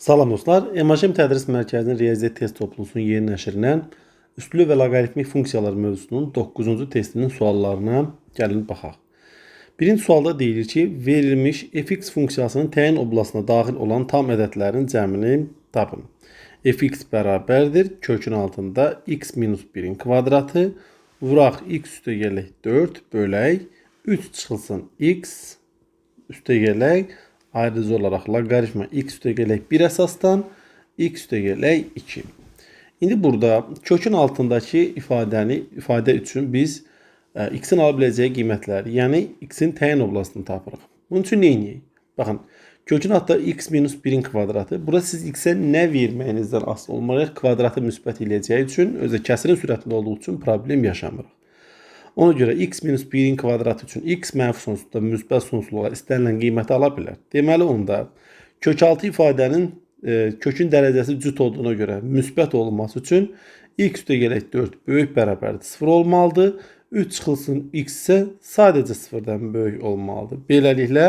Salam dostlar, MHM Tədris Mərkəzinin Riyaziyyat test toplusunun yeni nəşrindən üslü və loqaritmik funksiyalar mövzusunun 9-cu testinin suallarına gəlin baxaq. Birinci sualda deyilir ki, verilmiş fx funksiyasının təyin oblasına daxil olan tam ədədlərin cəmini tapın. Fx bərabərdir, kökün altında x minus 1'in kvadratı, vuraq x üstə gələk 4 bölək, 3 çıxılsın x üstə gələk, ayrıcı olaraq loqaritma x üstə gələk 1 əsasdan x üstə gələk 2. İndi burada kökün altındakı ifadə üçün biz x-in ala biləcəyi qiymətləri, yəni x-in təyin oblasını tapırıq. Bunun üçün nə edək? Baxın, kökün altında x minus 1'in kvadratı. Burada siz x-ə nə verməyinizdən asılı olmayaraq kvadratı müsbət eləyəcəyi üçün, özü kəsirin sürətində olduğu üçün problem yaşamırıq. Ona görə x minus 1'in kvadratı üçün x mənfi sonsuzda müsbət sonsuzluğa istənilən qiyməti ala bilər. Deməli onda kök altı ifadənin kökün dərəcəsi cüt olduğuna görə müsbət olması üçün x üstə gələk 4 böyük bərabərdir 0 olmalıdır. 3 çıxılsın x isə sadəcə 0-dan böyük olmalıdır. Beləliklə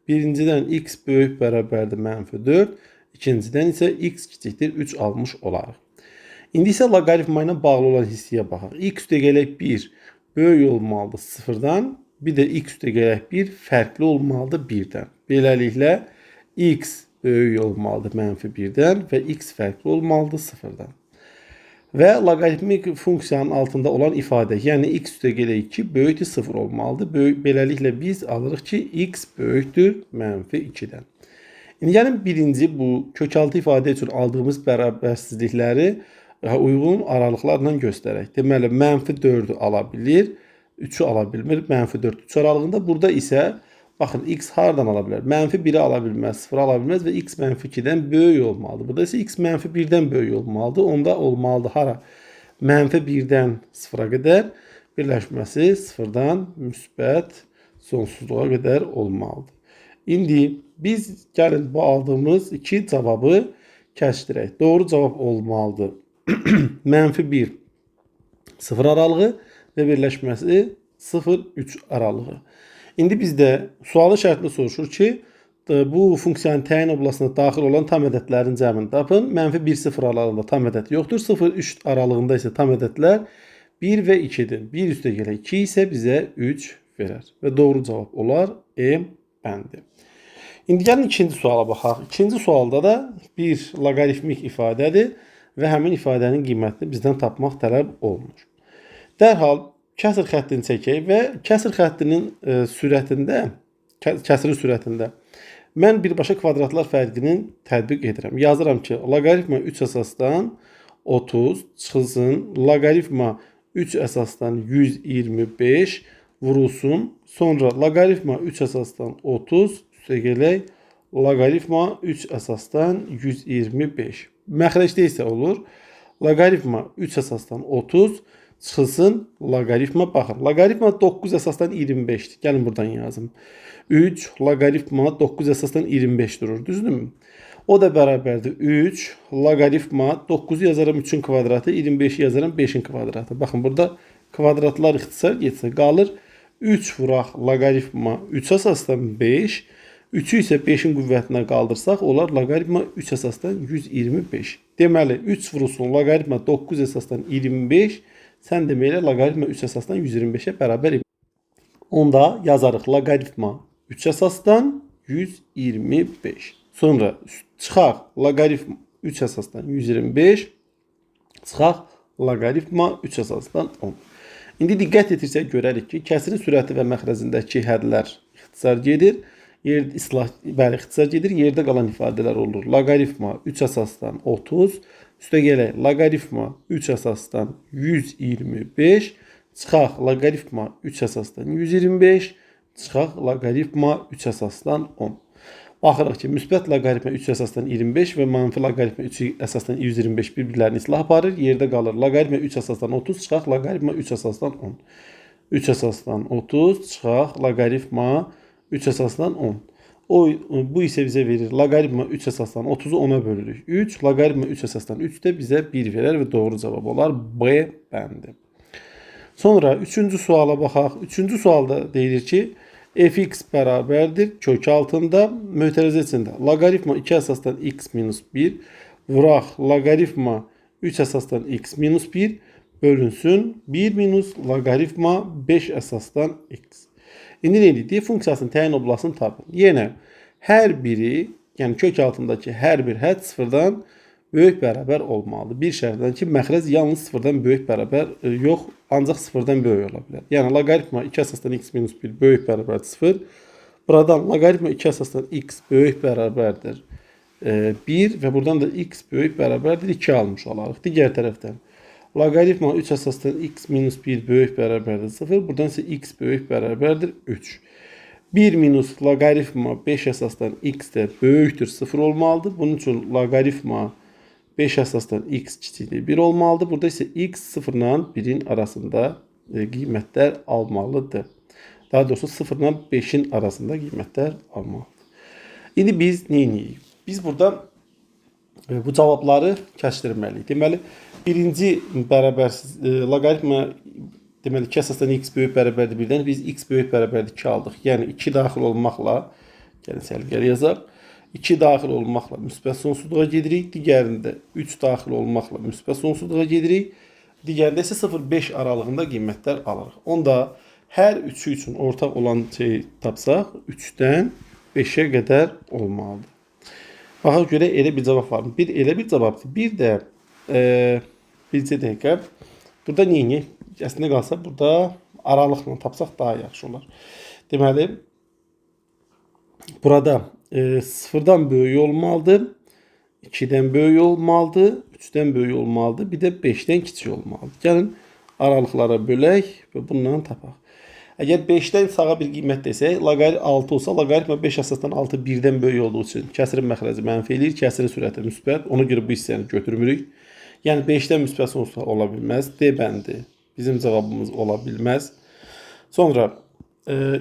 birincidən x böyük bərabərdir mənfi 4, ikincidən isə x kiçikdir 3 almış olarıq. İndi isə loqaritma ilə bağlı olan hissəyə baxaq. X üstə gələk 1 böyük olmalıdır 0-dan, bir də x üstə gələk 1 fərqli olmalıdır 1-dən. Beləliklə x böyük olmalıdır mənfi 1-dən və x fərqli olmalıdır 0-dan. Və loqaritmik funksiyanın altında olan ifadə, yəni x üstə gələk 2 böyükdür 0 olmalıdır. Beləliklə biz alırıq ki, x böyükdür mənfi 2-dən. İndi gəlin birinci bu kökaltı ifadə üçün aldığımız bərabərsizlikləri uyğun aralıqlarla göstərək. Deməli, mənfi 4'ü ala bilir, 3'ü ala bilmir, mənfi 4 3 aralığında. Burada isə, baxın, x hardan ala bilər? Mənfi 1'i ala bilməz, 0 ala bilməz və x mənfi 2'dən böyük olmalıdır. Burada isə x mənfi 1'dən böyük olmalıdır. Onda olmalıdır hara? Mənfi 1'dən 0'a qədər birləşməsi 0'dan müsbət sonsuzluğa qədər olmalıdır. İndi biz gəlin bu aldığımız iki cavabı kəşdirək. Doğru cavab olmalıdır. Mənfi 1 0 aralığı və birləşməsi 0-3 aralığı. İndi bizdə sualı şərtli soruşur ki, bu funksiyanın təyin oblasına daxil olan tam ədədlərin cəmini tapın. Mənfi 1-0 aralığında tam ədəd yoxdur. 0-3 aralığında isə tam ədədlər 1 və 2'dir. 1 üstə gələk 2 isə bizə 3 verər. Və doğru cavab olar E bəndi. İndi gəlin ikinci suala baxaq. İkinci sualda da bir loqaritmik ifadədir və həmin ifadənin qiymətini bizdən tapmaq tələb olunur. Dərhal kəsir xəttini çəkək və kəsir xəttinin kəsirin sürətində mən birbaşa kvadratlar fərqini tətbiq edirəm. Yazıram ki, loqaritma 3 əsasdan 30 çıxılsın, loqaritma 3 əsasdan 125 vurulsun, sonra loqaritma 3 əsasdan 30 üstə gələk, loqaritma 3 əsasdan 125. Məxrəcdə isə olur, loqaritma 3 əsasdan 30 çıxılsın, loqaritma baxın. Loqaritma 9 əsasdan 25'dir. Gəlin buradan yazım. 3 loqaritma 9 əsasdan 25 durur, düzdürmü? O da bərabərdir 3 loqaritma 9'u yazaram 3'ün kvadratı, 25'i yazaram 5'in kvadratı. Baxın burada kvadratlar ixtisar getsə qalır 3 vuraq loqaritma 3 əsasdan 5, 3'ü isə 5'in qüvvətinə qaldırsaq, olar loqaritma 3 əsasdan 125. Deməli, 3 vurulsun loqaritma 9 əsasdan 25, sən deməklə loqaritma 3 əsasdan 125'ə bərabər. Onda yazarıq loqaritma 3 əsasdan 125. Sonra çıxaq loqaritma 3 əsasdan 125, çıxaq loqaritma 3 əsasdan 10. İndi diqqət etirsək görərik ki, kəsirin sürəti və məxrəcindəki hədlər ixtisar gedir. İxtisar gedir, yerdə qalan ifadələr olur. Loqaritma 3 əsasdan 30, üstə gələk loqaritma 3 əsasdan 125, çıxaq loqaritma 3 əsasdan 125, çıxaq loqaritma 3 əsasdan 10. Baxırıq ki, müsbət loqaritma 3 əsasdan 25 və manfi loqaritma 3 əsasdan 125 bir-birlərini islah aparır. Yerdə qalır loqaritma 3 əsasdan 30, çıxaq loqaritma 3 əsasdan 10. 3 əsasdan 30, çıxaq loqaritma 3 əsasdan 10. Bu isə bizə verir. Loqaritma 3 əsasdan 30'u 10'a bölürük. 3, loqaritma 3 əsasdan 3 də bizə 1 verər və doğru cavab olar B bəndi. Sonra üçüncü suala baxaq. Üçüncü sualda deyilir ki, fx bərabərdir kök altında mötərizə içində loqaritma 2 əsasdan x minus 1 vuraq loqaritma 3 əsasdan x minus 1 bölünsün 1 minus loqaritma 5 əsasdan x. İndi nə edik? D funksiyasının təyin oblasını tapın. Yenə hər biri, yəni kök altındakı hər bir hədd sıfırdan böyük bərabər olmalıdır. Bir şərtdən ki, məxrəc yalnız sıfırdan böyük bərabər yox, ancaq sıfırdan böyük ola bilər. Yəni loqaritma 2 əsasdan x minus 1 böyük bərabərdir 0. Buradan loqaritma 2 əsasdan x böyük bərabərdir 1 və buradan da x böyük bərabərdir 2 almış olarıq. Digər tərəfdən loqaritma 3 əsasdan x minus 1 böyük bərabərdir 0. Buradan isə x böyük bərabərdir 3. 1 minus loqaritma 5 əsasdan x də böyükdür 0 olmalıdır. Bunun üçün loqaritma 5 əsasdan x kiçikdir 1 olmalıdır. Burada isə x 0 ilə 1-in arasında qiymətlər almalıdır. Daha doğrusu 0 ilə 5-in arasında qiymətlər almalıdır. İndi biz nə edirik? Biz burada bu cavabları kəsdirməliyik. Deməli, birinci bərabərsiz loqaritma deməli 2 əsasdan x böyük bərabərdir 1-dən biz x böyük bərabərdir 2 aldıq. Yəni 2 daxil olmaqla, gəlin səliqəli yazaq. 2 daxil olmaqla müsbət sonsuzluğa gedirik. Digərində 3 daxil olmaqla müsbət sonsuzluğa gedirik. Digərində isə 0-5 aralığında qiymətlər alırıq. Onda hər üçü üçün ortaq olan şey tapsaq 3-dən 5-ə qədər olmalıdır. Baxaq görə elə bir cavab var mı? Bir elə bir cavabdır. Bir də bircə dəqiqə. Burada neyini? Əslində qalsa burada aralıqla tapsaq daha yaxşı olar. Deməli, burada 0-dan böyük olmalıdır, 2-dən böyük olmalıdır, 3-dən böyük olmalıdır, bir də 5-dən kiçik olmalıdır. Gəlin aralıqlara bölək və bundan tapaq. Əgər 5-dən sağa bir qiymət desək, loqaritm 6 olsa, loqaritma 5 əsasdan 6 1-dən böyük olduğu üçün kəsirin məxrəci mənfi eləyir, kəsirin sürəti müsbət. Ona görə bu hissəni götürmürük. Yəni 5-dən müsbət sonsuzluğa ola bilməz. D bəndi bizim cavabımız ola bilməz. Sonra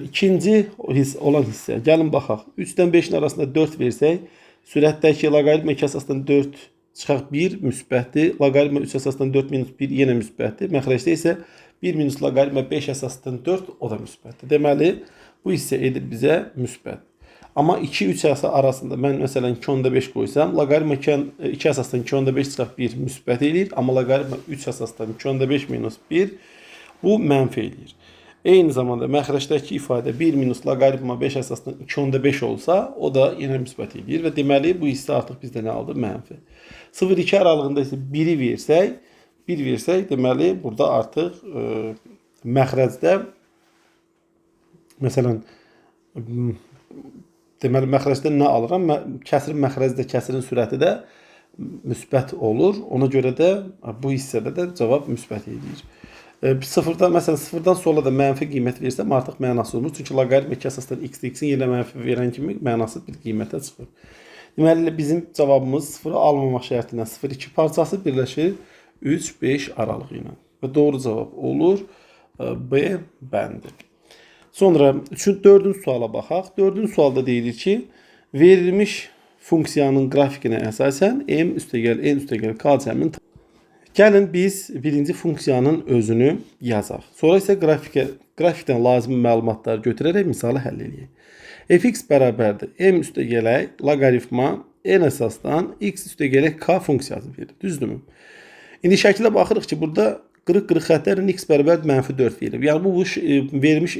ikinci olan hissə. Gəlin baxaq. 3-dən 5-in arasında 4 versək, sürətdəki loqaritma 2 əsasdan 4 çıxaq 1 müsbətdir. Loqaritma 3 əsasdan 4 minus 1 yenə müsbətdir. Məxrəcdə isə 1 minus loqaritma 5 əsasdan 4 o da müsbətdir. Deməli, bu hissə edir bizə müsbət. Amma 2-3 əsas arasında mən məsələn 2.5 qoysam, loqaritma 2 əsasdan 2.5 çıxaq 1 müsbət eləyir. Amma loqaritma 3 əsasdan 2.5 minus 1 bu mənfi eləyir. Eyni zamanda məxrəcdəki ifadə 1 minus loqaritma 5 əsasdan 2.5 olsa, o da yenə müsbət eləyir. Və deməli, bu hissə artıq bizdə nə aldı? Mənfi. 0-2 aralığında isə 1-i versək, deməli, burada artıq məxrəcdə, məsələn, deməli, məxrəcdə nə alıram? Kəsirin məxrəcdə, kəsirin sürəti də müsbət olur. Ona görə də bu hissədə də cavab müsbət edir. Məsələn, 0-dan sonra da mənfi qiymət versəm, artıq mənası olmur. Çünki loqaritma 2 əsasdan x-in yenə mənfi verən kimi mənasız bir qiymətə çıxır. Deməli, bizim cavabımız 0-ı almamaq şərti ilə 0-2 parçası birləşir 3-5 aralığı ilə. Və doğru cavab olur B bəndi. Sonra 4-cü suala baxaq. 4-cü sualda deyilir ki, verilmiş funksiyanın qrafikinə əsasən m üstəgəl n üstəgəl k cəminin gəlin biz birinci funksiyanın özünü yazaq. Sonra isə qrafikdən lazımi məlumatları götürərək misalı həll edək. Fx bərabərdir m üstəgələk loqaritma n əsasdan x üstəgələk k funksiyası verir. Düzdürmü? İndi şəkildə baxırıq ki, burada qırıq-qırıq xətlərlə x bərabərdir mənfi 4 verir. Yəni bu verilmiş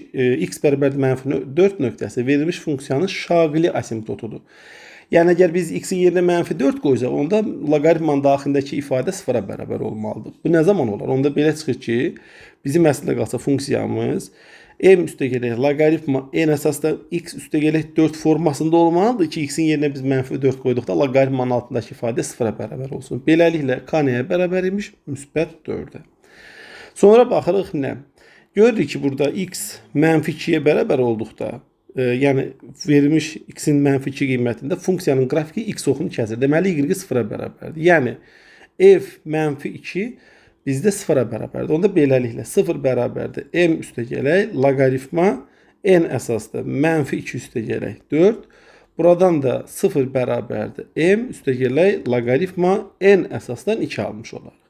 x bərabərdir mənfi 4 nöqtəsi verilmiş funksiyanın şaqili asimtotudur. Yəni əgər biz x-in yerinə mənfi 4 qoysaq, onda loqaritmanın daxilindəki ifadə 0-a bərabər olmalıdır. Bu nə zaman olar? Onda belə çıxır ki, bizim əslində qalsa funksiyamız m üstəgələk loqaritma n əsasda x üstəgələk 4 formasında olmalıdır ki, x-in yerinə biz mənfi 4 qoyduqda loqaritmanın altındakı ifadə 0-a bərabər olsun. Beləliklə, k nəyə bərabər imiş? Müsbət 4-ə. Sonra baxırıq nə? Görürük ki, burada x mənfi 2-yə bərabər olduqda, yəni verilmiş x-in mənfi 2 qiymətində funksiyanın qrafiki x oxunu kəsir. Deməli, y 0-a bərabərdir. Yəni, f mənfi 2 bizdə 0-a bərabərdir. Onda beləliklə 0 bərabərdir m üstəgələk loqaritma n əsasda mənfi 2 üstəgələk 4. Buradan da 0 bərabərdir m üstəgələk loqaritma n əsasdan 2 almış olarıq.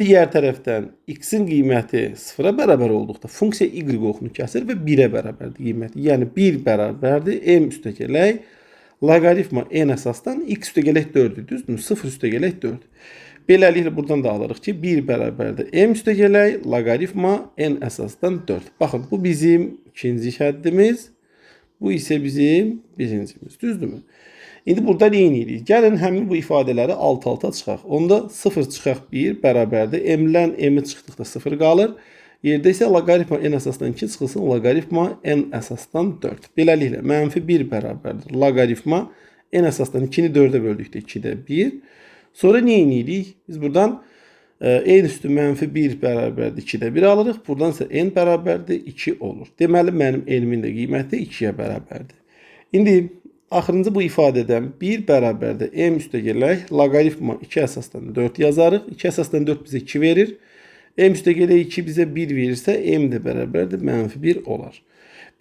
Digər tərəfdən x-in qiyməti 0-a bərabər olduqda funksiya y oxunu kəsir və 1-ə bərabərdir qiyməti. Yəni 1 bərabərdir m üstəgələk loqaritma n əsasdan x üstəgələk 4-dür, düzdürmü? 0 üstəgələk 4. Beləliklə buradan da alırıq ki, 1 bərabərdir m üstəgələk loqaritma n əsasdan 4. Baxın, bu bizim ikinci həddimiz, bu isə bizim birincimiz, düzdürmü? İndi burada nə edirik? Gəlin həmin bu ifadələri alt-alta çıxaq. Onda 0 çıxaq 1 bərabərdir. M-dən m-i çıxdıqda 0 qalır. Yerdə isə loqaritma n əsasdan 2 çıxılsın, loqaritma n əsasdan 4. Beləliklə, -1 bərabərdir. Loqaritma n əsasdan 2-ni 4-ə böldükdə 2-də 1. Sonra nə edirik? Biz buradan n üstü -1 bərabərdir 2-də 1 alırıq. Buradan isə n bərabərdir 2 olur. Deməli, mənim n-min də qiyməti 2-yə bərabərdir. İndi axırıncı bu ifadədən 1 bərabərdir m üstəgələk loqaritma 2 əsasdan 4 yazarıq. 2 əsasdan 4 bizə 2 verir. M üstəgələk 2 bizə 1 verirsə m də bərabərdir -1 olar.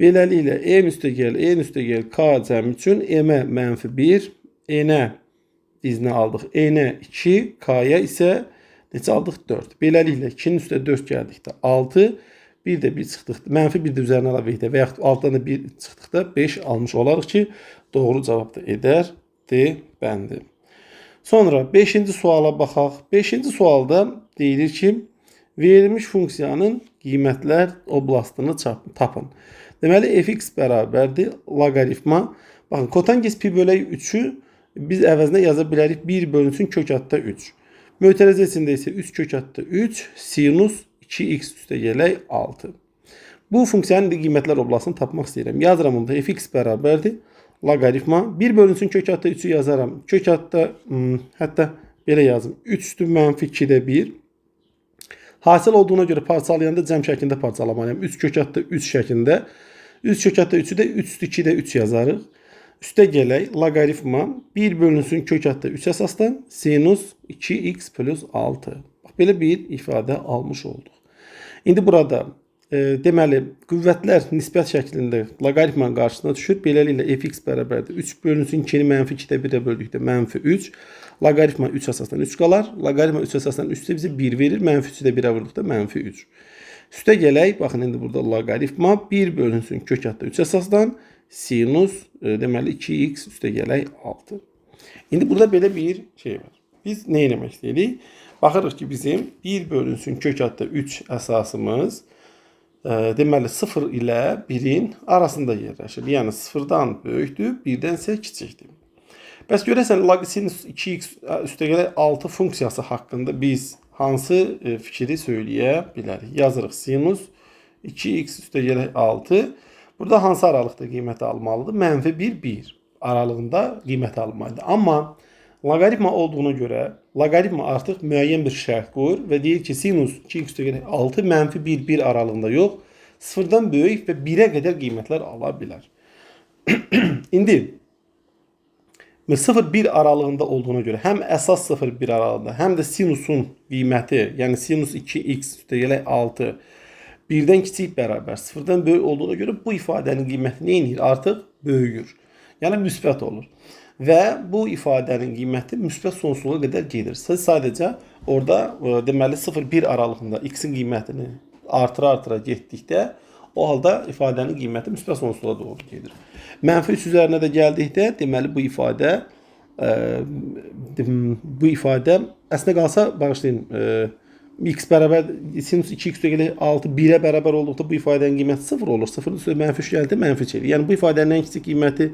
Beləliklə m üstəgəl k cəmi üçün m-ə -1, n-ə biz nə aldıq? N-ə 2, k-ya isə neçə aldıq? 4. Beləliklə 2-nin üstə 4 gəldikdə 6, bir də 1 çıxdıqda, -1 də üzərinə əlavə etdik və yaxud altdan da 1 çıxdıqda 5 almış olarıq ki, doğru cavab da edər D bəndi. Sonra 5-ci suala baxaq. 5-ci sualda deyilir ki, verilmiş funksiyanın qiymətlər oblastını tapın. Deməli, fx bərabərdir loqaritma. Baxın, kotanges pi bölək 3-ü biz əvəzinə yaza bilərik 1 bölünsün kök altda 3. Mötərizəsində isə 3 kök altda 3 sinus 2x üstəgələk 6. Bu funksiyanın qiymətlər oblastını tapmaq istəyirəm. Yazıram onda fx bərabərdir loqaritma. 1 bölünsün kök altda 3-ü yazaram. Kök altda, hətta belə yazım. 3 üstü -2-də 1. Hasil olduğuna görə parçalayanda cəm şəklində parçalamalıyam. 3 kök altda 3 şəklində. 3 kök altda 3-ü də 3 üstü 2-də 3 yazarıq. Üstəgələk loqaritma 1 bölünsün kök altda 3 əsasdan sinus 2x plus 6. Bax, belə bir ifadə almış olduq. İndi burada deməli, qüvvətlər nisbət şəklində loqaritmanın qarşısına düşür. Beləliklə, fx bərabərdir. 3 bölünsün 2-ni -2-də 1-ə böldükdə -3. Loqaritma 3 əsasdan 3 qalar. Loqaritma 3 əsasdan 3 isə bizə 1 verir. -3-ü də 1-ə vurduqda -3. Üstə gələk, baxın, indi burada loqaritma 1 bölünsün kök altda 3 əsasdan sinus, deməli, 2x üstə gələk 6. İndi burada belə bir şey var. Biz nə eləmək istəyirik? Baxırıq ki, bizim 1 bölünsün kök altda 3 əsasımız deməli 0 ilə 1-in arasında yerləşir. Yəni 0-dan böyükdür, 1-dən isə kiçikdir. Bəs görəsən, sinus 2x üstəgələk 6 funksiyası haqqında biz hansı fikri söyləyə bilərik? Yazırıq sinus 2x üstəgələk 6. Burada hansı aralıqda qiyməti almalıdır? -1, 1 aralığında qiyməti almalıdır. Amma loqaritma olduğuna görə loqaritma artıq müəyyən bir şərt qoyur və deyir ki, sinus 2x üstəgələk 6 -1, 1 aralığında yox, 0-dan böyük və 1-ə qədər qiymətlər ala bilər. İndi 0-1 aralığında olduğuna görə həm əsas 0-1 aralığında, həm də sinusun qiyməti, yəni sinus 2x üstəgələk 6 1-dən kiçik bərabər 0-dan böyük olduğuna görə bu ifadənin qiyməti nə edir? Artıq böyüyür. Yəni müsbət olur. Və bu ifadənin qiyməti müsbət sonsuzluğa qədər gedir. Siz sadəcə orada deməli 0-1 aralığında x-in qiymətini artıra getdikdə o halda ifadənin qiyməti müsbət sonsuzluğa doğru gedir. -3 üzərinə də gəldikdə deməli bu ifadə əslində qalsa bağışlayın x bərabər sinus 2x üstəgələk 6 1-ə bərabər olduqda bu ifadənin qiyməti 0 olur. 0-ın üstə -3 gəldi, -3 edir. Yəni bu ifadənin ən kiçik qiyməti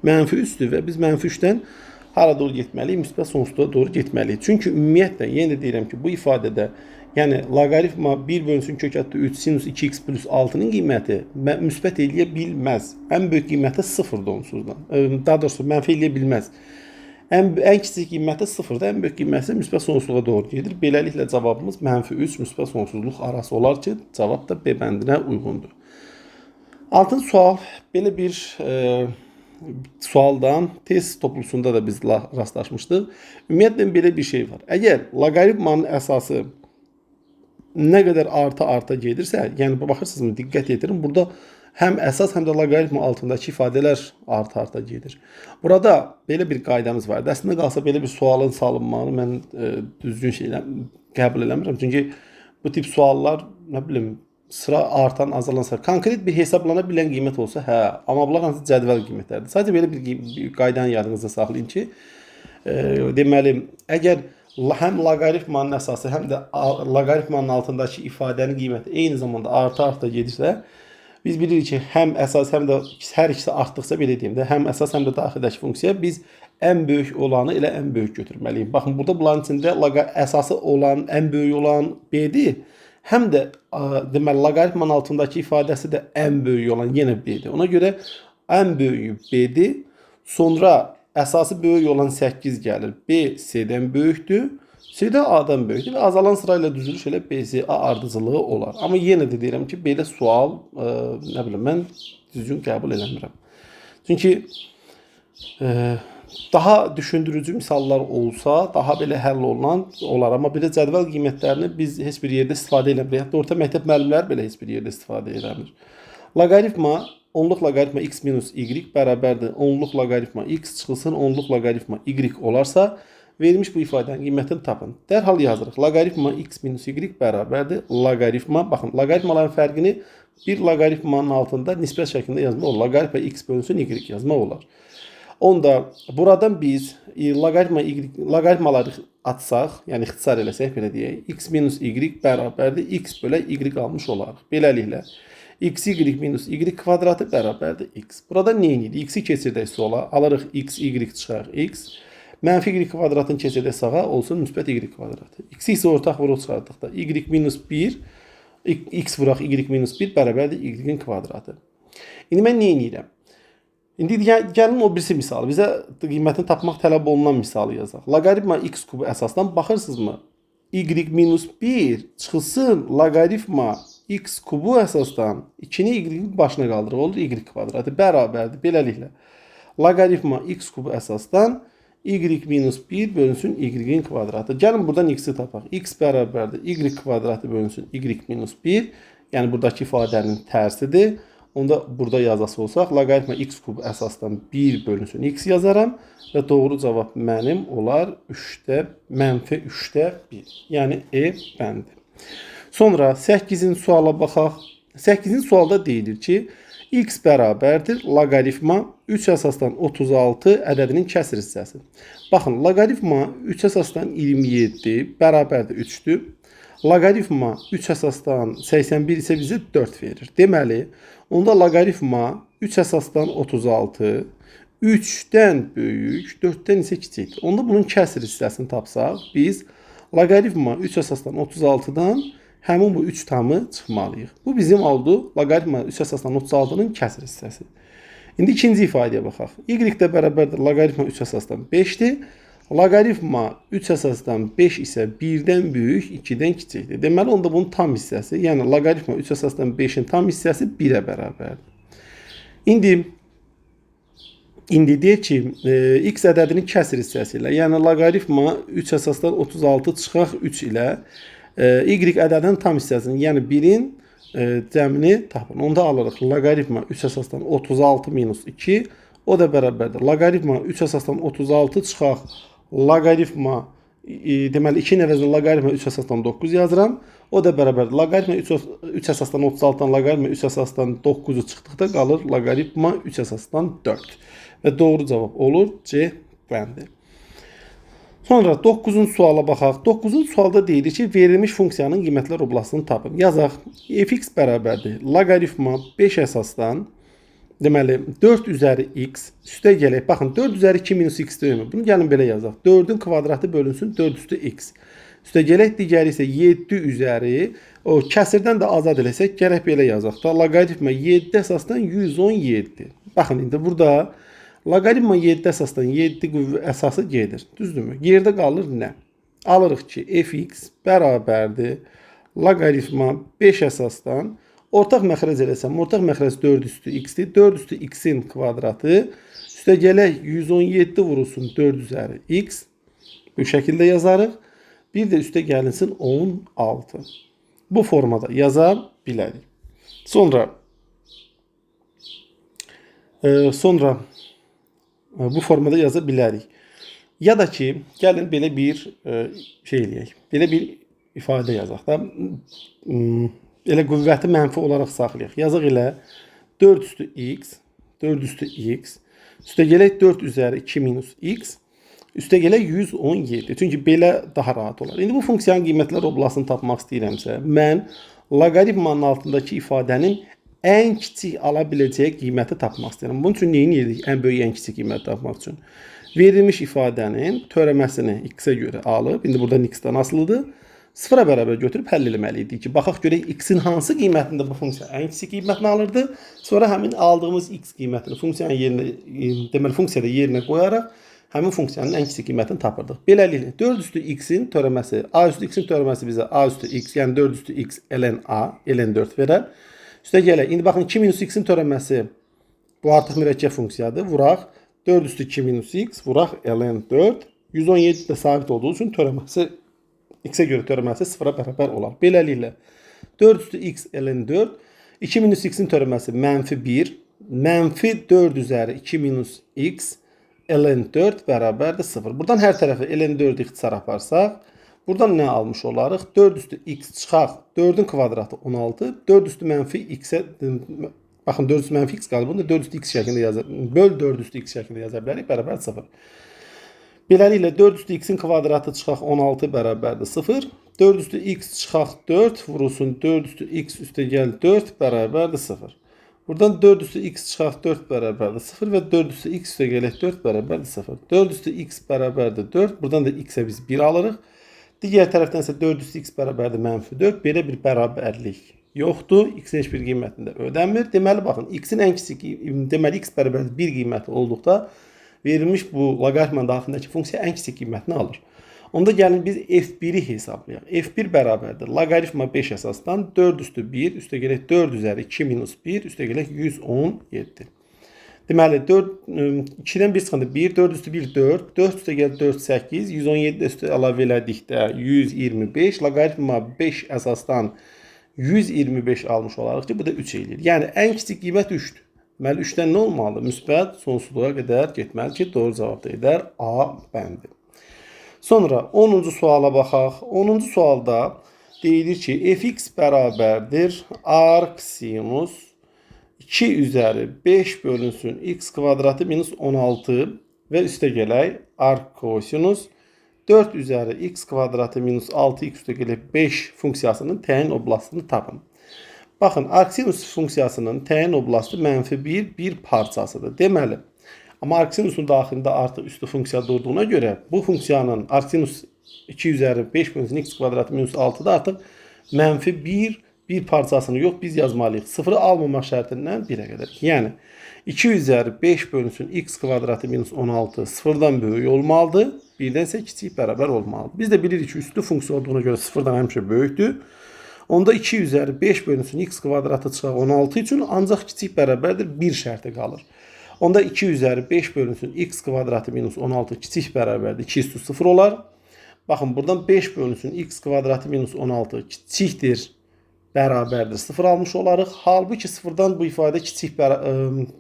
-3-dür və biz -3-dən hara doğru getməliyik? Müsbət sonsuzluğa doğru getməliyik. Çünki ümumiyyətlə yenə də deyirəm ki, bu ifadədə yəni loqaritma 1 bölünsün kök altda 3 sinus 2x plus 6-nın qiyməti müsbət eləyə bilməz. Ən böyük qiyməti 0-dır onsuzdan. Daha doğrusu mənfi eləyə bilməz. Ən kiçik qiyməti 0-da, ən böyük qiyməti müsbət sonsuzluğa doğru gedir. Beləliklə cavabımız -3 müsbət sonsuzluq arası olar ki, cavab da B bəndinə uyğundur. 6-cı sual belə bir sualdan test toplusunda da biz rastlaşmışdıq. Ümumiyyətlə belə bir şey var. Əgər loqaritmanın əsası nə qədər arta gedirsə, yəni baxırsınızmı, diqqət yetirin, burada həm əsas, həm də loqaritm altındakı ifadələr arta gedir. Burada belə bir qaydamız var. Əslində qalsa belə bir sualın salınmağını mən düzgün qəbul eləmirəm. Çünki bu tip suallar, nə bilim, sıra artan, azalan sıra. Konkret bir hesablana bilən qiymət olsa, hə, amma bunlar hansı cədvəl qiymətlərdir. Sadəcə belə bir qaydanı yadınızda saxlayın ki, deməli, əgər həm loqaritmanın əsası, həm də loqaritmanın altındakı ifadənin qiyməti eyni zamanda arta gedirsə, biz bilirik ki, həm əsas, həm də hər ikisi artdıqsa, belə deyim də, həm əsas, həm də daxildəki funksiya biz ən böyük olanı elə ən böyük götürməliyik. Baxın, burada bunların içində əsası olan, ən böyük olan B-dir. Həm də deməli, loqaritmanın altındakı ifadəsi də ən böyük olan yenə B-dir. Ona görə ən böyüyü B-dir. Sonra əsası böyük olan 8 gəlir. B C-dən böyükdür. C də A-dan böyükdür və azalan sırayla düzülüş elə B-C-A ardıcılığı olar. Amma yenə də deyirəm ki, belə sual, nə bilim, mən düzgün qəbul eləmirəm. Çünki daha düşündürücü misallar olsa, daha belə həll olunan olar. Amma belə cədvəl qiymətlərini biz heç bir yerdə istifadə eləmirik. Hətta orta məktəb müəllimləri belə heç bir yerdə istifadə eləmir. Loqaritma, onluq loqaritma x minus y bərabərdir. Onluq loqaritma x çıxılsın, onluq loqaritma y olarsa, verilmiş bu ifadənin qiymətini tapın. Dərhal yazırıq. Loqaritma x minus y bərabərdir. Loqaritma, baxın, loqaritmaların fərqini bir loqaritmanın altında nisbət şəklində yazmaq olur. Loqaritma x bölünsün y yazmaq olar. Onda buradan biz loqaritmaları atsaq, yəni ixtisar eləsək, belə deyək, x minus y bərabərdir x bölə y almış olarıq. Beləliklə, xy minus y kvadratı bərabərdir x. Burada nə edirik? X-i keçirdək sola, alırıq x, y çıxarıq x. Mənfi y kvadratını keçirdək sağa, olsun müsbət y kvadratı. X-i isə ortaq vuruq çıxardıqda y minus 1, x vuraq y minus 1 bərabərdir y-in kvadratı. İndi mən nə edirəm? İndi gəlin o birisi misalı. Bizə qiymətini tapmaq tələb olunan misalı yazaq. Loqaritma x kubu əsasdan baxırsınızmı? Y minus 1 çıxılsın loqaritma x kubu əsasdan 2-ni y-in başına qaldırıq. Olur y kvadratı bərabərdir. Beləliklə, loqaritma x kubu əsasdan y minus 1 bölünsün y-in kvadratı. Gəlin buradan x-i tapaq. X bərabərdir y kvadratı bölünsün y minus 1. Yəni buradakı ifadənin tərsidir. Onda burada yazası olsaq, loqaritma x kub əsasdan 1 bölünsün x yazaram və doğru cavab mənim olar mənfi 3-də 1. Yəni E bəndi. Sonra 8-ci suala baxaq. 8-ci sualda deyilir ki, x bərabərdir loqaritma 3 əsasdan 36 ədədinin kəsr hissəsi. Baxın, loqaritma 3 əsasdan 27 bərabərdir 3-dür. Loqaritma 3 əsasdan 81 isə bizə 4 verir. Deməli, onda loqaritma 3 əsasdan 36, 3-dən böyük, 4-dən isə kiçikdir. Onda bunun kəsr hissəsini tapsaq, biz loqaritma 3 əsasdan 36-dan həmin bu 3 tamı çıxmalıyıq. Bu bizim oldu loqaritma 3 əsasdan 36-nın kəsr hissəsi. İndi ikinci ifadəyə baxaq. Y də bərabərdir loqaritma 3 əsasdan 5-dir. Loqaritma 3 əsasdan 5 isə 1-dən böyük, 2-dən kiçikdir. Deməli, onda bunun tam hissəsi, yəni loqaritma 3 əsasdan 5-in tam hissəsi 1-ə bərabərdir. İndi deyək ki, x ədədinin kəsr hissəsi ilə, yəni loqaritma 3 əsasdan 36 çıxaq 3 ilə y ədədinin tam hissəsini, yəni 1-in cəmini tapın. Onda alırıq loqaritma 3 əsasdan 36 minus 2, o da bərabərdir. Loqaritma 3 əsasdan 36 çıxaq loqaritma, deməli 2-nin əvəzinə loqaritma 3 əsasdan 9 yazıram. O da bərabərdir. Loqaritma 3 əsasdan 36-dan loqaritma 3 əsasdan 9-u çıxdıqda qalır loqaritma 3 əsasdan 4. Və doğru cavab olur C bəndi. Sonra 9-cu suala baxaq. 9-cu sualda deyilir ki, verilmiş funksiyanın qiymətlər oblasını tapın. Yazaq, fx bərabərdir loqaritma 5 əsasdan, deməli 4 üzəri x üstə gələk. Baxın, 4 üzəri 2 minus x deyilmi? Bunu gəlin belə yazaq. 4-ün kvadratı bölünsün 4 üstü x. Üstə gələk, digəri isə 7 üzəri, o kəsirdən də azad eləsək, gərək belə yazaq da. Loqaritma 7 əsasdan 117. Baxın, indi burada loqaritma 7 əsasdan 7 qüvvə əsası gedir. Düzdürmü? Yerdə qalır nə? Alırıq ki, fx bərabərdir loqaritma 5 əsasdan, ortaq məxrəc eləsəm, ortaq məxrəc 4 üstü x-dir. 4 üstü x-in kvadratı. Üstə gələk 117 vurulsun 4 üzəri x. Bu şəkildə yazarıq. Bir də üstə gəlinsin 16. Bu formada yaza bilərik. Sonra Sonra bu formada yaza bilərik. Ya da ki, gəlin belə bir şey eləyək. Belə bir ifadə yazaq da. Elə qüvvəti mənfi olaraq saxlayaq. Yazaq elə 4 üstü x, 4 üstü x, üstə gələk 4 üzəri 2 minus x, üstə gələk 117. Çünki belə daha rahat olar. İndi bu funksiyanın qiymətlər oblasını tapmaq istəyirəmsə, mən loqaritmanın altındakı ifadənin ən kiçik ala biləcəyi qiyməti tapmaq istəyirəm. Bunun üçün neyin yedik? Ən böyük, ən kiçik qiyməti tapmaq üçün. Verilmiş ifadənin törəməsini x-ə görə alıb, indi burada x-dən asılıdır. Sıfıra bərabər götürüb həll eləməliydik ki, baxaq görək x-in hansı qiymətində bu funksiya ən kiçik qiymətini alırdı. Sonra həmin aldığımız x qiymətini funksiyanın yerinə, deməli funksiyada yerinə qoyaraq həmin funksiyanın ən kiçik qiymətini tapırdıq. Beləliklə 4 üstü x-in törəməsi, a üstü x-in törəməsi bizə a üstü x, yəni 4 üstü x ln a, ln 4 verər. Üstə gələk, indi baxın 2 minus x-in törəməsi bu artıq mürəkkəb funksiyadır. Vuraq 4 üstü 2 minus x, vuraq ln 4. 117 də sabit olduğu üçün törəməsi x-ə görə törəməsi sıfıra bərabər olar. Beləliklə 4 üstü x ln 4, 2 minus x-in törəməsi mənfi 1, mənfi 4 üzəri 2 minus x ln 4 bərabərdir 0. Buradan hər tərəfə ln 4 ixtisar aparsaq, buradan nə almış olarıq? 4 üstü x çıxaq, 4-ün kvadratı 16, 4 üstü mənfi x-ə, baxın 4 üstü mənfi x qalır, bunu da 4 üstü x şəklində yazar, böl 4 üstü x şəklində yaza bilərik, bərabər 0. Beləliklə 4 üstü x-in kvadratı çıxaq 16 bərabərdir 0. 4 üstü x çıxaq 4 vurulsun 4 üstü x üstə gəl 4 bərabərdir 0. Buradan 4 üstü x çıxaq 4 bərabərdir 0 və 4 üstü x üstə gələk 4 bərabərdir 0. 4 üstü x bərabərdir 4. Buradan da x-ə biz 1 alırıq. Digər tərəfdən isə 4 üstü x bərabərdir mənfi 4. Belə bir bərabərlik yoxdur. X-in heç bir qiymətində ödənmir. Deməli baxın, x-in ən kiçik, deməli x bərabərdir 1 qiyməti olduqda verilmiş bu loqaritmanın daxilindəki funksiya ən kiçik qiymətini alır. Onda gəlin biz f1-i hesablayaq. f1 bərabərdir loqaritma 5 əsasdan 4 üstü 1, üstə gələk 4 üzəri 2 minus 1, üstə gələk 117. Deməli 2-dən 1 çıxanda 1, 4 üstü 1 4, 4 üstə gəl 4 8, 117 üstə əlavə elədikdə 125, loqaritma 5 əsasdan 125 almış olarıq ki, bu da 3 eləyir. Yəni ən kiçik qiymət 3-dür. Deməli 3-dən nə olmalı? Müsbət sonsuzluğa qədər getməli ki, doğru cavab da edər A bəndi. Sonra 10-cu suala baxaq. 10-cu sualda deyilir ki, fx bərabərdir arc sinus 2 üzəri 5 bölünsün x kvadratı minus 16 və üstə gələk arc kosinus 4 üzəri x kvadratı minus 6x üstə gələk 5 funksiyasının təyin oblastını tapın. Baxın, arcsinus funksiyasının təyin oblasti mənfi 1 parçasıdır. Deməli, amma arcsinusun daxilində artıq üstü funksiya durduğuna görə bu funksiyanın arcsinus 2 üzəri 5 bölünsün x kvadratı minus 6-da artıq mənfi 1 parçasını yox, biz yazmalıyıq. Sıfırı almamaq şərtindən 1-ə qədər. Yəni, 2 üzəri 5 bölünsün x kvadratı minus 16 sıfırdan böyük olmalıdır. 1-dən isə kiçik bərabər olmalıdır. Biz də bilirik ki, üstü funksiya olduğuna görə sıfırdan həmişə böyükdür. Onda 2 üzəri 5 bölünsün x kvadratı çıxaq 16 üçün ancaq kiçik bərabərdir 1 şərti qalır. Onda 2 üzəri 5 bölünsün x kvadratı minus 16 kiçik bərabərdir 2 üstü 0 olar. Baxın, buradan 5 bölünsün x kvadratı minus 16 kiçikdir bərabərdir 0 almış olarıq. Halbuki sıfırdan bu ifadə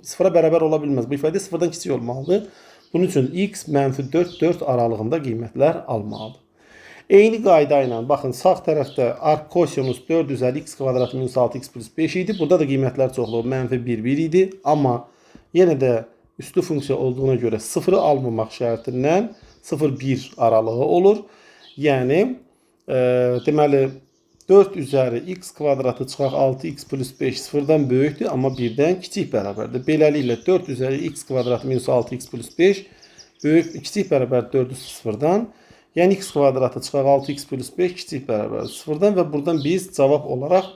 sıfıra bərabər ola bilməz. Bu ifadə sıfırdan kiçik olmalıdır. Bunun üçün x mənfi 4 aralığında qiymətlər almalıdır. Eyni qayda ilə, baxın, sağ tərəfdə arc kosinus 4 üzəri x kvadratı minus 6x plus 5 idi. Burada da qiymətlər çoxluğu mənfi 1 idi. Amma yenə də üstü funksiya olduğuna görə sıfırı almamaq şərtindən 0-1 aralığı olur. Yəni, deməli, 4 üzəri x kvadratı çıxaq 6x plus 5 sıfırdan böyükdür, amma 1-dən kiçik bərabərdir. Beləliklə, 4 üzəri x kvadratı minus 6x plus 5 kiçik bərabər 4 sıfırdan. Yəni x kvadratı çıxaq 6x plus 5 kiçik bərabər 0-dan və buradan biz cavab olaraq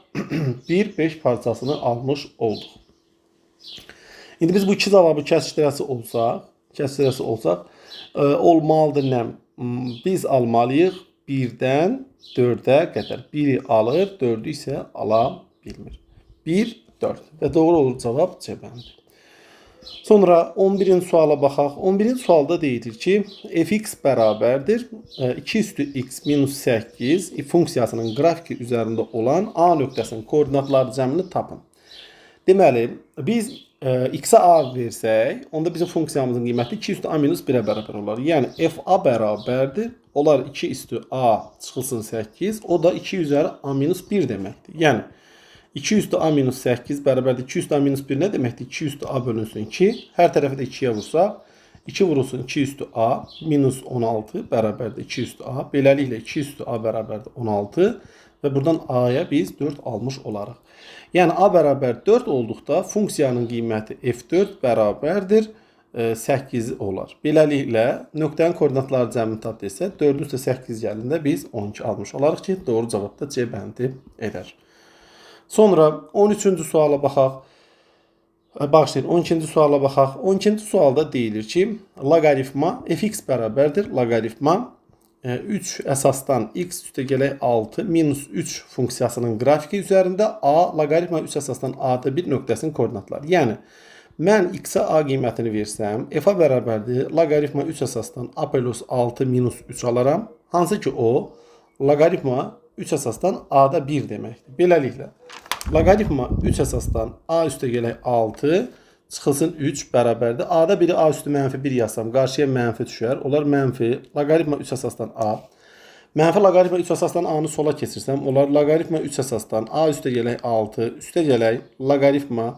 1-5 parçasını almış olduq. İndi biz bu iki cavabı kəsdirəsi olsaq, olmalıdır nə? Biz almalıyıq 1-dən 4-ə qədər. 1-i alır, 4-ü isə ala bilmir. 1, 4 və doğru olur cavab C bəndi. Sonra 11-ci suala baxaq. 11-ci sualda deyilir ki, fx bərabərdir 2 üstü x minus 8 funksiyasının qrafiki üzərində olan A nöqtəsinin koordinatları cəmini tapın. Deməli, biz x-ə a versək, onda bizim funksiyamızın qiyməti 2 üstü a minus 1-ə bərabər olar. Yəni f a bərabərdir. Olar 2 üstü a çıxılsın 8. O da 2 üzəri a minus 1 deməkdir. Yəni 2 üstü a minus 8 bərabərdir. 2 üstü a minus 1 nə deməkdir? 2 üstü a bölünsün 2. Hər tərəfi də 2-yə vursaq, 2 vurulsun 2 üstü a minus 16 bərabərdir 2 üstü a. Beləliklə 2 üstü a bərabərdir 16 və buradan a-ya biz 4 almış olarıq. Yəni a bərabər 4 olduqda funksiyanın qiyməti f4 bərabərdir 8 olar. Beləliklə nöqtənin koordinatları cəmini tap desə 4 üstə 8 gəlində biz 12 almış olarıq ki, doğru cavab da C bəndi edər. Sonra 13-cü suala baxaq. Bağışlayın, 12-ci suala baxaq. 12-ci sualda deyilir ki, loqaritma fx bərabərdir loqaritma 3 əsasdan x üstə gələk 6 minus 3 funksiyasının qrafiki üzərində a loqaritma 3 əsasdan a-da bir nöqtəsinin koordinatları. Yəni, mən x-ə a qiymətini versəm, f-a bərabərdir loqaritma 3 əsasdan a plus 6 minus 3 alaram. Hansı ki, o loqaritma 3 əsasdan a-da 1 deməkdir. Beləliklə, loqaritma 3 əsasdan a üstə gələk 6 çıxılsın 3 bərabərdir. A-da biri a üstü mənfi 1 yazsam, qarşıya mənfi düşər. Olar mənfi loqaritma 3 əsasdan a. Mənfi loqaritma 3 əsasdan a-nı sola keçirsəm, olar loqaritma 3 əsasdan a üstə gələk 6, üstə gələk loqaritma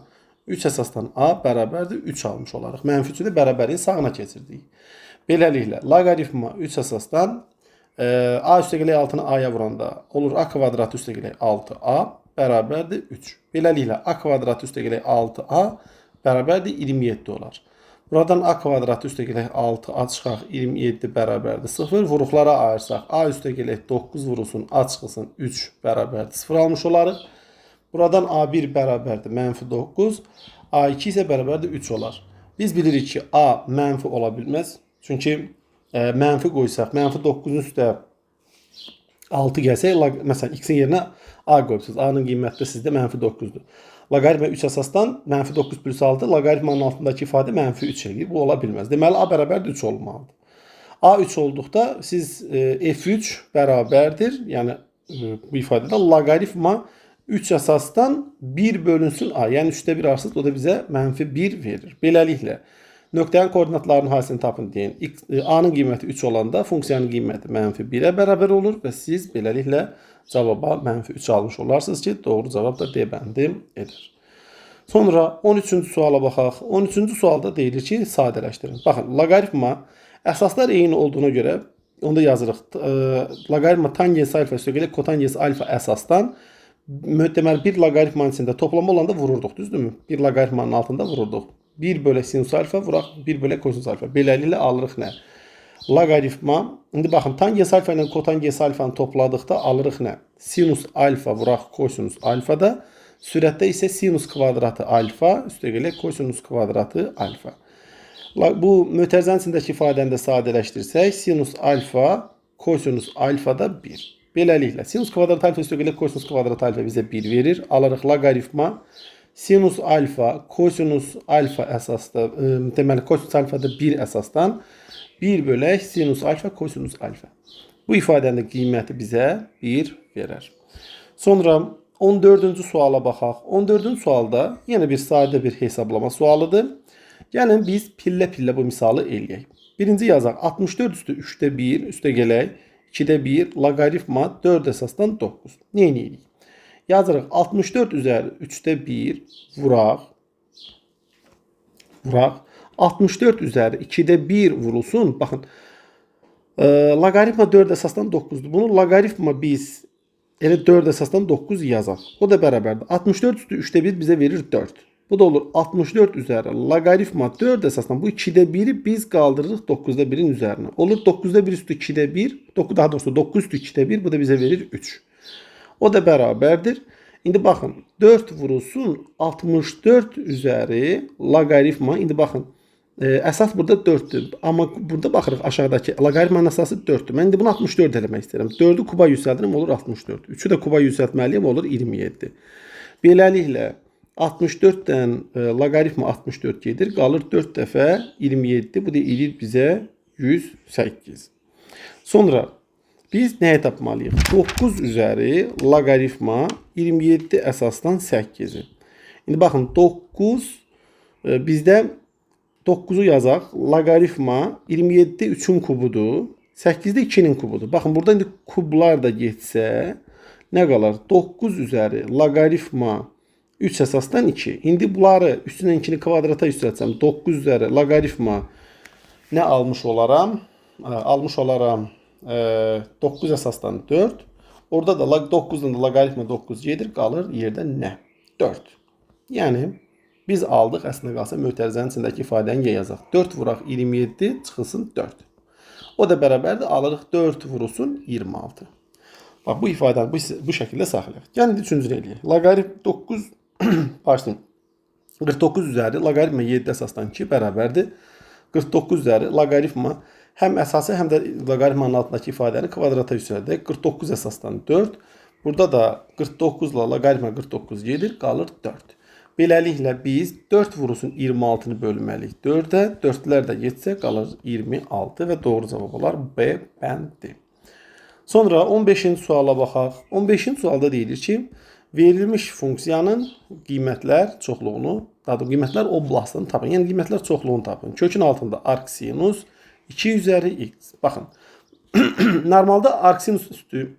3 əsasdan a bərabərdir 3 almış olarıq. Mənfi 3-ü də bərabərin sağına keçirdik. Beləliklə, loqaritma 3 əsasdan a üstə gələk 6-nı a-ya vuranda olur a kvadrat üstə gələk 6a bərabərdir 3. Beləliklə, a kvadrat üstə gələk 6a bərabərdir 27 olar. Buradan a kvadrat üstə gələk 6a çıxaq 27 bərabərdir 0. Vuruqlara ayırsaq a üstə gələk 9 vurulsun a çıxılsın 3 bərabərdir 0 almış olarıq. Buradan a1 bərabərdir mənfi 9. a2 isə bərabərdir 3 olar. Biz bilirik ki a mənfi ola bilməz. Çünki mənfi qoysaq, mənfi 9-un üstə 6 gəlsək, məsələn x-in yerinə a qoyubsunuz. A-nın qiyməti sizdə mənfi 9-dur. Loqaritma 3 əsasdan mənfi 9 plus 6, loqaritmanın altındakı ifadə mənfi 3 edir. Bu ola bilməz. Deməli, a bərabərdir 3 olmalıdır. A 3 olduqda siz f3 bərabərdir, yəni bu ifadədə loqaritma 3 əsasdan 1 bölünsün a, yəni 3-də 1 arsız, o da bizə mənfi 1 verir. Beləliklə, nöqtənin koordinatlarının hasilini tapın deyin. A-nın qiyməti 3 olanda funksiyanın qiyməti mənfi 1-ə bərabər olur və siz beləliklə cavaba mənfi 3 almış olarsınız ki, doğru cavab da D bəndi edir. Sonra 13-cü suala baxaq. 13-cü sualda deyilir ki, sadələşdirin. Baxın, loqaritma əsaslar eyni olduğuna görə, onda yazırıq, loqaritma tangens alfa üstə gələk kotangens alfa əsasdan, deməli, bir loqaritmanın içində toplama olanda vururduq, düzdürmü? Bir loqaritmanın altında vururduq. 1 bölək sinus alfa vuraq, 1 bölək kosinus alfa. Beləliklə alırıq nə? Loqaritma, indi baxın, tangens alfa ilə kotangens alfanı topladıqda alırıq nə? Sinus alfa vuraq kosinus alfada, sürətdə isə sinus kvadratı alfa, üstə gələk kosinus kvadratı alfa. Bu mötərizənin içindəki ifadəni də sadələşdirsək, sinus alfa kosinus alfada 1. Beləliklə, sinus kvadratı alfa üstə gələk kosinus kvadratı alfa bizə 1 verir. Alırıq loqaritma sinus alfa kosinus alfa əsasda, deməli kosinus alfada 1 əsasdan 1 bölək sinus alfa kosinus alfa. Bu ifadənin qiyməti bizə 1 verər. Sonra 14-cü suala baxaq. 14-cü sualda yenə bir sadə bir hesablama sualıdır. Gəlin biz pillə-pillə bu misalı eləyək. Birinci yazaq 64 üstü 3-də 1 üstə gələk 2-də 1 loqaritma 4 əsasdan 9. Nə edirik? Yazırıq 64 üzəri 3-də 1 vuraq. 64 üzəri 2-də 1 vurulsun. Baxın, loqaritma 4 əsasdan 9-dur. Bunu loqaritma biz elə 4 əsasdan 9 yazaq. O da bərabərdir. 64 üstü 3-də 1 bizə verir 4. Bu da olur 64 üzəri loqaritma 4 əsasdan bu 2-də 1-i biz qaldırırıq 9-da 1-in üzərinə. Olur 9-da 1 üstü 2-də 1, daha doğrusu 9 üstü 2-də 1, bu da bizə verir 3. O da bərabərdir. İndi baxın, 4 vurulsun 64 üzəri loqaritma. İndi baxın, əsas burada 4'dür. Amma burada baxırıq aşağıdakı loqaritmanın əsası 4'dür. Mən indi bunu 64 eləmək istəyirəm. 4'ü kuba yüksəldirəm, olur 64. 3'ü də kuba yüksəltməliyəm, olur 27. Beləliklə 64-dən loqaritma 64 gedir. Qalır 4 dəfə 27. Bu da edir bizə 108. Sonra biz nəyə tapmalıyıq? 9 üzəri loqaritma 27 əsasdan 8'i. İndi baxın 9 Bizdə 9'u yazaq. Logaritma 27 3'ün kubudur. 8'de 2'nin kubudur. Baxın burada indi kublar da getsə nə qalar? 9 üzəri logaritma 3 əsasdan 2. İndi bunları üstündən 2'ni kvadrata yüksəltsəm 9 üzəri logaritma nə almış olaram? Almış olaram 9 əsasdan 4. Orada da 9'dan da logaritma 9 gedir, qalır yerdə nə? 4. Yəni biz aldıq, əslində qalsa mötərizənin içindəki ifadəni yazaq. 4 vuraq 27 çıxılsın 4. O da bərabərdir, alırıq 4 vurulsun 26. Bax, bu ifadəni bu şəkildə saxlayaq. Yəni, üçüncünü eləyək. Logaritm 9, başlayın. 49 üzəri logaritma 7 əsasdan 2 bərabərdir. 49 üzəri logaritma həm əsası, həm də logaritmanın altındakı ifadəni kvadrata yüksəldək. 49 əsasdan 4. Burada da 49 ilə logaritma 49 gedir, qalır 4. Beləliklə biz 4 vurulsun 26'nı bölməliyik 4'ə. 4'lər də getsə qalır 26 və doğru cavab olar B bəndi. Sonra 15-ci suala baxaq. 15-ci sualda deyilir ki, verilmiş funksiyanın qiymətlər çoxluğunu, daha doğrusu qiymətlər oblastını tapın. Yəni qiymətlər çoxluğunu tapın. Kökün altında arcsinus 2 üzəri x. Baxın. Normalda arcsinus üstü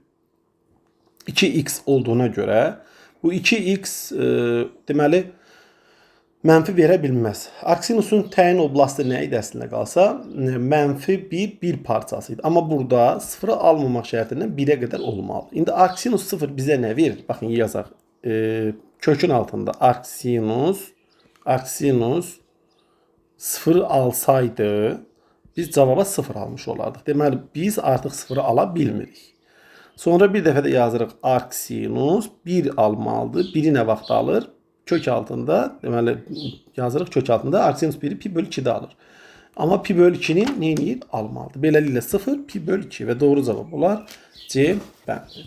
2x olduğuna görə bu 2x deməli mənfi verə bilməz. Arcsinusun təyin oblastı nə idi əslində qalsa? Mənfi bir parçası idi. Amma burada 0'ı almamaq şərtindən 1'ə qədər olmalı. İndi arcsinus 0 bizə nə verir? Baxın yazaq. Kökün altında arcsinus 0 alsaydı biz cavaba 0 almış olardıq. Deməli biz artıq 0'ı ala bilmirik. Sonra bir dəfə də yazırıq arcsinus 1 almalıdır. 1'i nə vaxt alır? Kök altında, deməli yazırıq kök altında arcsinus 1'i pi bölü 2'də alır. Amma pi bölü 2'ni nə edir? Almalıdır. Beləliklə 0 pi bölü 2 və doğru cavab olar C bəndi.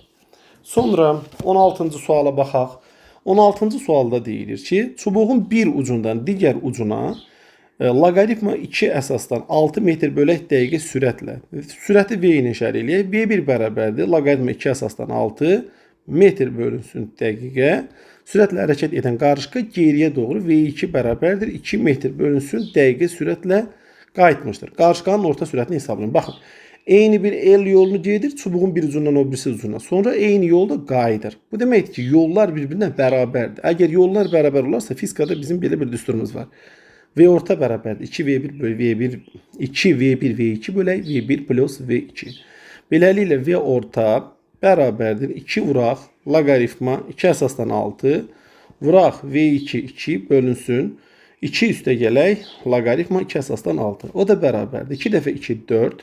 Sonra 16-cı suala baxaq. 16-cı sualda deyilir ki, çubuğun bir ucundan digər ucuna logaritma 2 əsasdan 6 metr bölək dəqiqə sürətlə. Sürəti V ilə işarə eləyək. V1 bərabərdir. Logaritma 2 əsasdan 6 metr bölünsün dəqiqə. Sürətlə hərəkət edən qarışqa geriyə doğru V2 bərabərdir. 2 metr bölünsün dəqiqə sürətlə qayıtmışdır. Qarışqanın orta sürətini hesablayın. Baxın. Eyni bir el yolunu gedir, çubuğun bir ucundan o birisi ucuna. Sonra eyni yolda qayıdır. Bu deməkdir ki, yollar bir-birinə bərabərdir. Əgər yollar bərabər olarsa, fizikada bizim belə bir düsturumuz var. V orta bərabərdir. 2V1 bölü V1, 2V1 V2 bölək V1 plus V2. Beləliklə V orta bərabərdir. 2 vuraq logaritma 2 əsasdan 6 vuraq V2 2 bölünsün. 2 üstə gələk logaritma 2 əsasdan 6. O da bərabərdir. 2 dəfə 2 4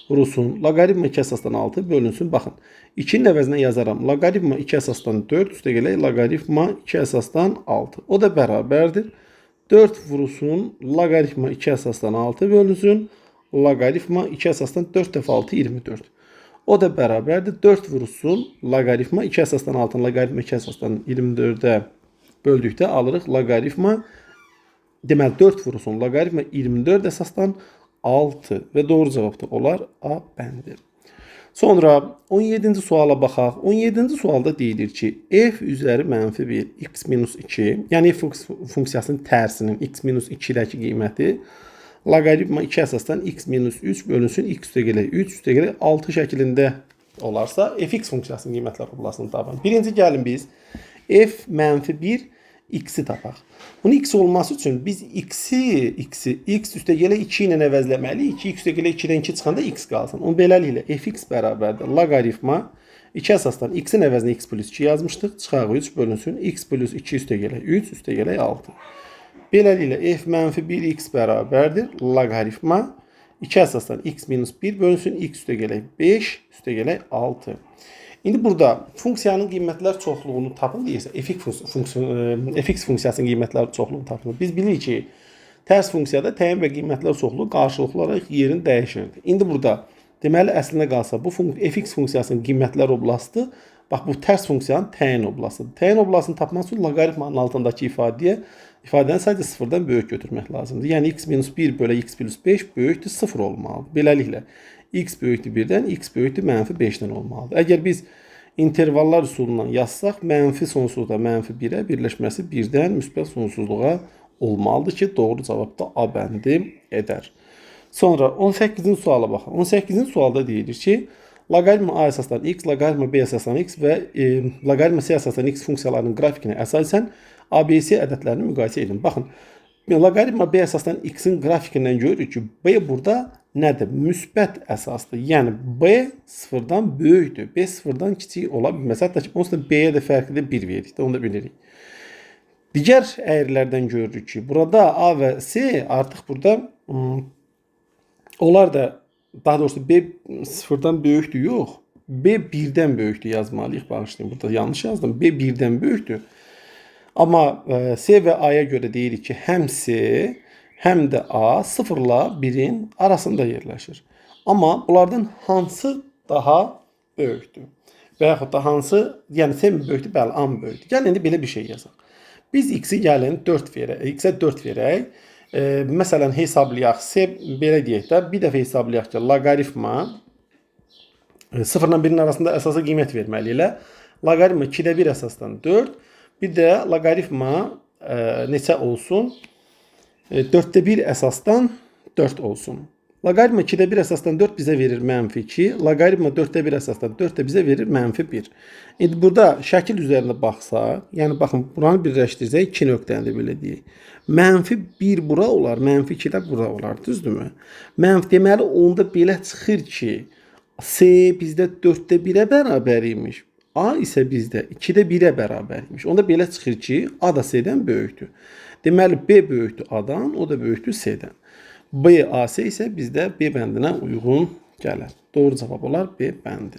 vurulsun. Logaritma 2 əsasdan 6 bölünsün. Baxın. 2'nin əvəzinə yazaram. Logaritma 2 əsasdan 4 üstə gələk logaritma 2 əsasdan 6. O da bərabərdir. 4 vurulsun. Logaritma 2 əsasdan 6 bölünsün. Logaritma 2 əsasdan 4 dəfə 6 24. O da bərabərdir. 4 vurulsun. Logaritma 2 əsasdan 6'ın logaritma 2 əsasdan 24'ə böldükdə alırıq logaritma. Deməli 4 vurulsun. Logaritma 24 əsasdan 6 və doğru cavab da olar A bəndir. Sonra 17-ci suala baxaq. 17-ci sualda deyilir ki, f üzəri mənfi 1 x minus 2, yəni f funksiyasının tərsinin x minus 2-dəki qiyməti logaritma 2 əsasdan x minus 3 bölünsün x üstə gələk 3 üstə gələk 6 şəklində olarsa fx funksiyasının qiymətlər kublasını tapın. Birinci gəlin biz f mənfi 1 x'i tapaq. Bunun x olması üçün biz x'i x üstə gələ 2 ilə əvəzləməliyik. 2 üstə gələ 2-dən 2 çıxanda x qalsın. Onun beləliklə fx bərabərdir. Logaritma 2 əsasdan x-in əvəzinə x plus 2 yazmışdıq. Çıxaq 3 bölünsün. X plus 2 üstə gələ 3 üstə gələ 6. Beləliklə f mənfi 1x bərabərdir. Logaritma 2 əsasdan x minus 1 bölünsün. X üstə gələk 5 üstə gələk 6. İndi burada funksiyanın qiymətlər çoxluğunu tapın deyirsə, fx funksiyasının qiymətlər çoxluğunu tapın. Biz bilirik ki, tərs funksiyada təyin və qiymətlər çoxluğu qarşılıqlı olaraq yerini dəyişirdi. İndi burada deməli əslində qalsa bu fx funksiyasının qiymətlər oblasti, bax bu tərs funksiyanın təyin oblastıdır. Təyin oblastını tapmaq üçün logaritmanın altındakı ifadəni sadəcə 0-dan böyük götürmək lazımdır. Yəni x minus 1 bölə x plus 5 böyükdür 0 olmalıdır. Beləliklə x böyükdür 1-dən, x böyükdür mənfi 5-dən olmalıdır. Əgər biz intervallar üsulundan yazsaq, mənfi sonsuzda mənfi 1'ə birləşməsi 1-dən müsbət sonsuzluğa olmalıdır ki, doğru cavab da A bəndi edər. Sonra 18-ci suala baxın. 18-ci sualda deyilir ki, loqaritma A əsaslan x, loqaritma B əsaslan x və loqaritma C əsaslan x funksiyalarının qrafikinə əsasən ABC ədədlərini müqayisə edin. Baxın, loqaritma B əsaslan x-in qrafikindən görürük ki, B burada nədir? Müsbət əsasdır. Yəni B sıfırdan böyükdür. B sıfırdan kiçik ola bilməz. Hətta ki, onsuz da B-yə də fərqi də 1 veririk. Onu da bilirik. Digər əyrilərdən görürük ki, burada A və C artıq burada onlar da, daha doğrusu B sıfırdan böyükdür, yox. B 1-dən böyükdür yazmalıyıq. Bağışlayın, burada yanlış yazdım. B 1-dən böyükdür. Amma C və A-ya görə deyirik ki, həm C, həm də A 0 ilə 1-in arasında yerləşir. Amma bunlardan hansı daha böyükdür? Və yaxud da hansı, yəni C mi böyükdür? Bəli, A mı böyükdür? Gəlin indi belə bir şey yazaq. Biz x-i gəlin 4 verək, x-ə 4 verək. Məsələn, hesablayaq, C belə deyək də, bir dəfə hesablayaq ki, loqaritma 0 ilə 1-in arasında əsası qiymət verməli ilə loqaritma 2-də 1 əsasdan 4, bir də loqaritma neçə olsun? 4-də 1 əsasdan 4 olsun. Loqaritma 2-də 1 əsasdan 4 bizə verir -2, loqaritma 4-də 1 əsasdan 4 də bizə verir -1. İndi burada şəkil üzərində baxsaq, yəni baxın, buranı birləşdirsək 2 nöqtəni belə deyək. -1 bura olar, -2 də bura olar, düzdürmü? Deməli, onda belə çıxır ki, C bizdə 4-də 1-ə bərabər imiş. A isə bizdə 2-də 1-ə bərabər imiş. Onda belə çıxır ki, A da C-dən böyükdür. Deməli, B böyükdür A-dan, o da böyükdür C-dən. B, A, C isə bizdə B bəndinə uyğun gələr. Doğru cavab olar B bəndi.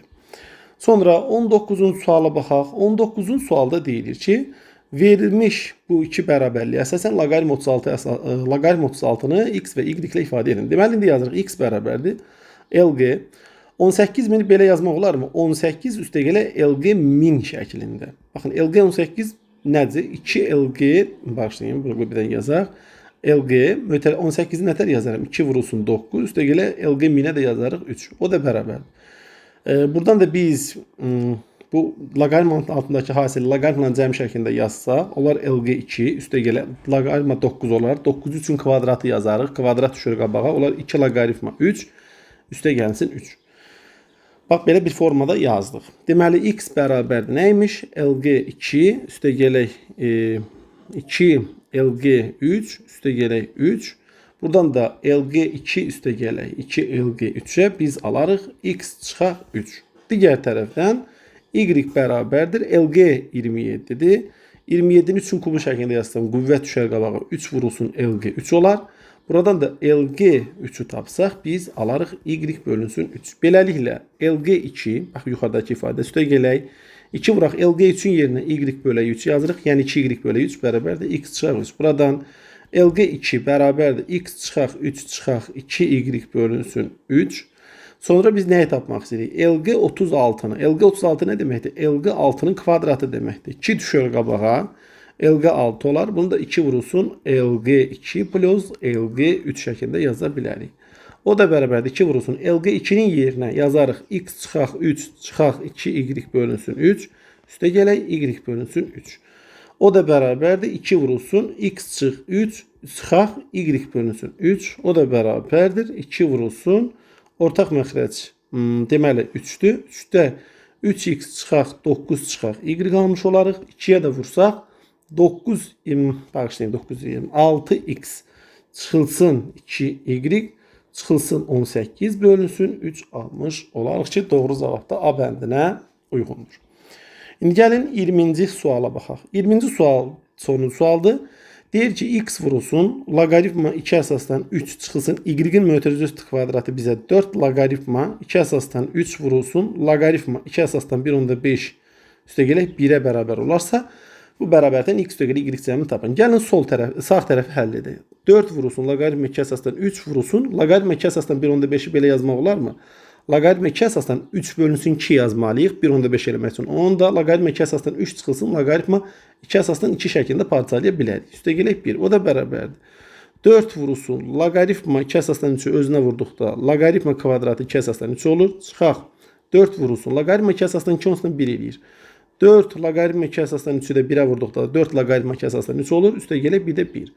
Sonra 19-cu suala baxaq. 19-cu sualda deyilir ki, verilmiş bu iki bərabərliyə əsasən loqaritm 36-nı x və y ilə ifadə edin. Deməli, indi yazırıq x bərabərdir LG. 18.000 belə yazmaq olarmı? 18 üstəgələ LG 1000 şəklində. Baxın, LG 18 nədir? 2 LG, başlayın, bunu bir dən yazaq. LG, 18-i nətər yazarım? 2 vurulsun 9, üstəgələ LG 1000-ə də yazarıq 3. O da bərabərdir. Buradan da biz bu loqaritmanın altındakı hasili loqaritmla cəm şəklində yazsaq, onlar LG2, üstəgələ loqaritma 9 olar. 9 üçün kvadratı yazarıq. Kvadrat düşür qabağa. Onlar 2 loqaritma 3, üstəgəlsin 3. Bax, belə bir formada yazdıq. Deməli, x bərabərdir nəymiş? LG2, üstəgələk 2 LG3, üstəgələk 3. Buradan da LG2 üstəgələk 2 LG3-ə biz alarıq x çıxaq 3. Digər tərəfdən y bərabərdir LG27-dir. 27-ni 3-ün kubu şəklində yazsam, qüvvət düşər qabağa 3 vurulsun LG3 olar. Buradan da LG3-ü tapsaq, biz alarıq y bölünsün 3. Beləliklə LG2, bax yuxarıdakı ifadə üstəgələk 2 vuraq LG3-ün yerinə y bölək 3 yazırıq. Yəni 2y bölək 3 bərabərdir x çıxaq 3. Buradan LG2 bərabərdir x çıxaq 3 çıxaq 2y bölünsün 3. Sonra biz nəyi tapmaq istəyirik? LG36-nı. LG36 nə deməkdir? LG6-nın kvadratı deməkdir. 2 düşür qabağa. LG6 olar. Bunu da 2 vurulsun LG2 plus LG3 şəklində yaza bilərik. O da bərabərdir 2 vurulsun LG2-nin yerinə yazarıq x çıxaq 3 çıxaq 2y bölünsün 3. Üstə gələk y bölünsün 3. O da bərabərdir 2 vurulsun x çıx 3 çıxaq y bölünsün 3. O da bərabərdir 2 vurulsun ortaq məxrəc deməli 3-dür. 3-də 3x çıxaq 9 çıxaq y qalmış olarıq. 2-yə də vursaq 6x çıxılsın 2y çıxılsın 18 bölünsün 3 almış olarıq ki, doğru cavab da A bəndinə uyğundur. İndi gəlin 20-ci suala baxaq. 20-ci sual sonuncu sualdır. Deyir ki, x vurulsun, loqaritma 2 əsasdan 3 çıxılsın, y-in mötərizə kvadratı bizə 4 loqaritma 2 əsasdan 3 vurulsun, loqaritma 2 əsasdan 1/5 üstəgələk 1-ə bərabər olarsa, bu bərabərdən x üstəgələk y cəmini tapın. Gəlin sağ tərəfi həll edək. 4 vurulsun, loqaritma 2 əsasdan 3 vurulsun, loqaritma 2 əsasdan 1/5-i belə yazmaq olarmı? Loqaritma 2 əsasdan 3 bölünsün 2 yazmalıyıq 1/5 eləmək üçün. Onu da loqaritma 2 əsasdan 3 çıxılsın, loqaritma 2 əsasdan 2 şəklində parçalaya bilərik. Üstəgələk 1, o da bərabərdir. 4 vurulsun, loqaritma 2 əsasdan 3-ü özünə vurduqda, loqaritma kvadratı 2 əsasdan 3 olur. Çıxaq 4 vurulsun, loqaritma 2 əsasdan 2 onsuz da 1 eləyir. 4 loqaritma 2 əsasdan 3-ü də 1-ə vurduqda 4 loqaritma 2 əsasdan 3 olur. Üstə gələ bir də 1.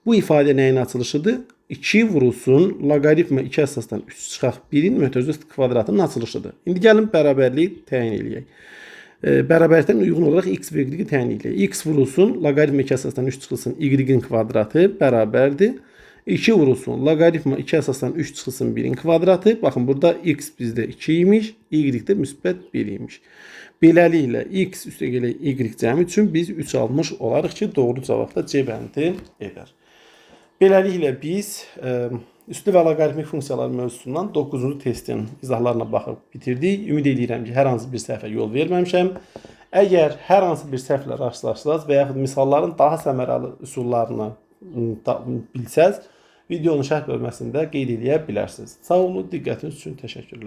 Bu ifadə nəyin açılışıdır? 2 vurulsun loqaritma 2 əsasdan 3 çıxaq 1-in mötərizə kvadratının açılışıdır. İndi gəlin bərabərliyi təyin edək. Bərabərlikdən uyğun olaraq x və y-i təyin edək. X vurulsun loqaritma 2 əsasdan 3 çıxılsın y-in kvadratı bərabərdir. 2 vurulsun loqaritma 2 əsasdan 3 çıxılsın 1-in kvadratı. Baxın burada x bizdə 2 imiş, y də müsbət 1 imiş. Beləliklə x üstə gələk y cəmi üçün biz 3 almış olarıq ki, doğru cavab da C bəndi edər. Beləliklə biz üslü və loqaritmik funksiyalar mövzusundan 9-cu testin izahlarına baxıb bitirdik. Ümid edirəm ki, hər hansı bir səhvə yol verməmişəm. Əgər hər hansı bir səhvlə rastlaşsınız və yaxud misalların daha səmərəli üsullarını bilsəz, videonun şərh bölməsində qeyd edə bilərsiniz. Sağ olun, diqqətiniz üçün təşəkkürlər.